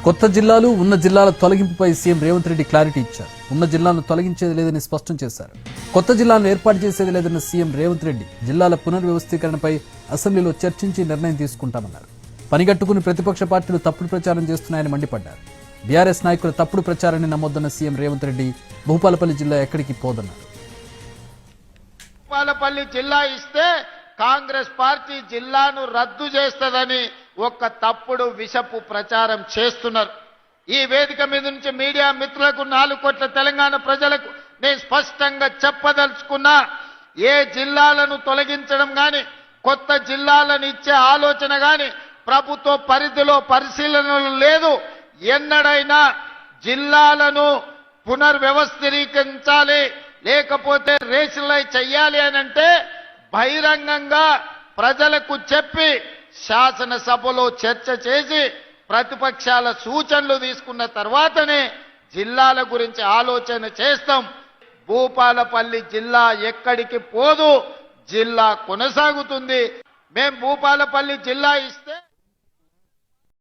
కొత్త జిల్లాలు ఉన్న జిల్లాల తొలగింపుపై సీఎం రేవంత్ రెడ్డి క్లారిటీ ఇచ్చారు. ఉన్న జిల్లాలను తొలగించేది లేదని స్పష్టం చేశారు. కొత్త జిల్లాలను ఏర్పాటు చేసేది లేదన్న సీఎం రేవంత్ రెడ్డి జిల్లాల పునర్వ్యవస్థీకరణపై అసెంబ్లీలో చర్చించి నిర్ణయం తీసుకుంటామన్నారు. పనిగట్టుకుని ప్రతిపక్ష పార్టీలు తప్పుడు ప్రచారం చేస్తున్నాయని మండిపడ్డారు. బీఆర్ఎస్ నాయకుల తప్పుడు ప్రచారాన్ని నమ్మొద్దన్న సీఎం రేవంత్ రెడ్డి భూపాలపల్లి జిల్లా ఎక్కడికి పోదన్నారు. భూపాలపల్లి జిల్లా ఇస్తే కాంగ్రెస్ పార్టీ జిల్లాను రద్దు చేస్తదని ఒక తప్పుడు విషపు ప్రచారం చేస్తున్నారు. ఈ వేదిక మీద నుంచి మీడియా మిత్రులకు 4 కోట్ల తెలంగాణ ప్రజలకు నేను స్పష్టంగా చెప్పదలుచుకున్నా, ఏ జిల్లాలను తొలగించడం గాని కొత్త జిల్లాలను ఇచ్చే ఆలోచన గాని ప్రభుత్వ పరిధిలో పరిశీలనలు లేదు. ఎన్నడైనా జిల్లాలను పునర్వ్యవస్థీకరించాలి లేకపోతే రేషనలైజ్ చెయ్యాలి అని అంటే బహిరంగంగా ప్రజలకు చెప్పి శాసనసభలో చర్చ చేసి ప్రతిపక్షాల సూచనలు తీసుకున్న తర్వాతనే జిల్లాల గురించి ఆలోచన చేస్తాం. భూపాలపల్లి జిల్లా ఎక్కడికి పోదు, జిల్లా కొనసాగుతుంది. మేం భూపాలపల్లి జిల్లా ఇస్తే